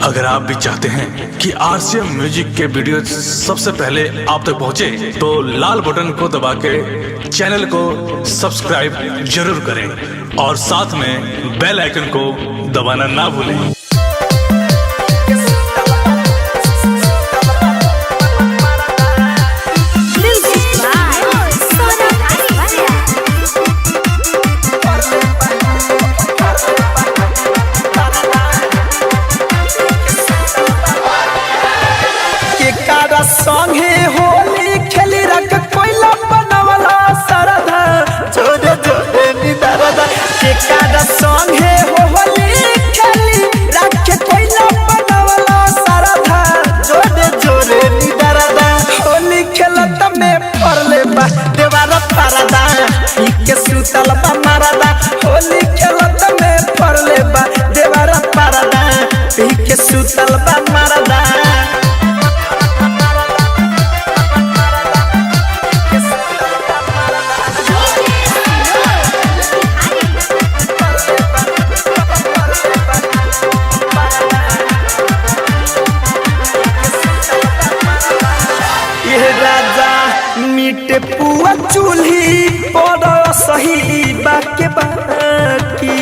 अगर आप भी चाहते हैं कि आरसीएम म्यूजिक के वीडियो सबसे पहले आप तक पहुंचे, तो लाल बटन को दबा के चैनल को सब्सक्राइब जरूर करें और साथ में बेल आइकन को दबाना ना भूलें। संगे होली खेली रख कोइला बनवला सरधा जोरे जोरे निदरदा के कादा संगे होली खेली रख कोइला बनवला सरधा जोरे जोरे निदरदा होली खेलत में परले बा देवारा परदा के सुतल बा मरदा होली खेलत में परले बा देवारा परदा के सुतल बा मरदा। मीटे पुआ चूल्ही पर सही बाके बाकी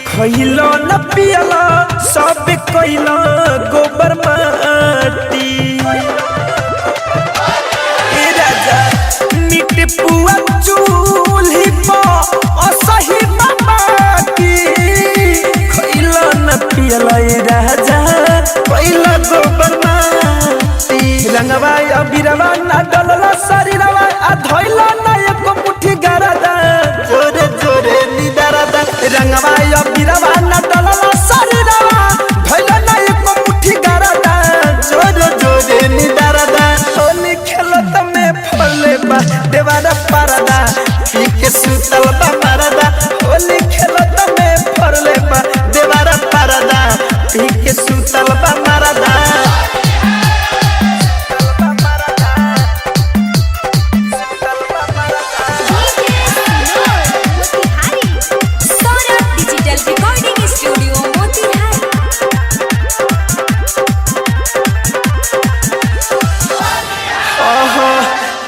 खइलो न पियलो सब कइलो गोबर माटी ए राजा मीटे पुआ चूल्ही पर सही बाकी खइलो न पियलो ए राजा कइलो गोबर माटी रंगवा अबिरवा ना डलला शरीरवा आ धइला ना एको मुट्ठी गरदा जोरे जोरे निदरदा रंगवा अबिरवा ना डलला शरीरवा धइला ना एको मुट्ठी गरदा जोरे जोरे निदरदा होली खेलत में फले बा देवारा परदा के सुतल बा मरदा होली खेलत में फले बा देवारा परदा के सुतल बा मरदा।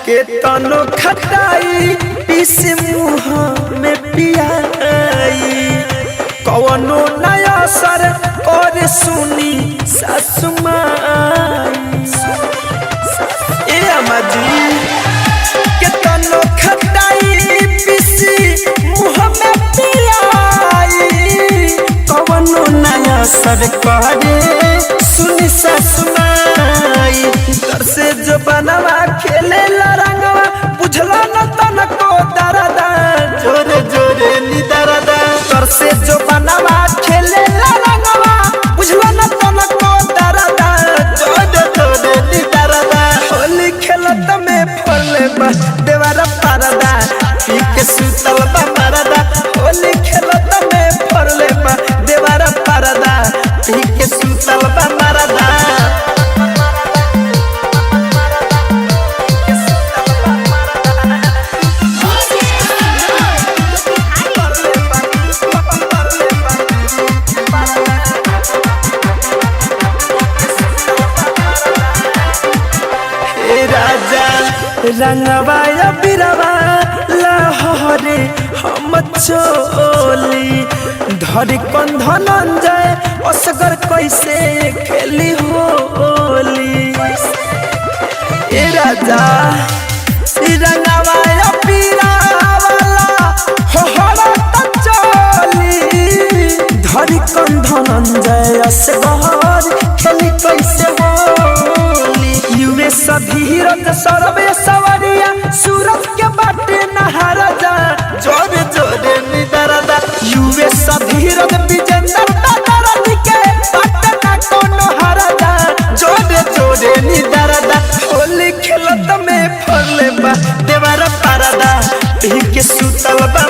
के तनो खटाई पीस मुँह में पियाई कवनो नया सर और सुनी सासु माई ए अम्माजी के तनो खटाई पीस मुँह में पियाई कवनो नया सर करे सुनी सासु माई दर से जो बनवा खेले रंगवा बुझला न तनको दरदा जोरे जोरे निदरदा दर से जो बनवा खेले रंगवा बुझला न तनको दरदा जोरे जोरे निदरदा होली खेलत में फले बा देवारा परदा के सुतल बा मरदा होली खेलत में फले बा देवारा परदा के सुतल बा मरदा। रंगवा बिरवा लहरे हम चोली धर कंधनंजय असगर कैसे खेली होली ए राजा रंगवा बिरवा चोली धर कंधनंजय असगर खेली कैसे होली युवे सधीरत सरवे सवरिया सूरत के बाटे नहारा जा जोरे जोरे निदरदा युवे सधीरत विजेंद्र दादरदी के बाटे ना कोनो हारा जा जोरे जोरे निदरदा होली खेलत में फले बा देवारा परदा के सुतल बा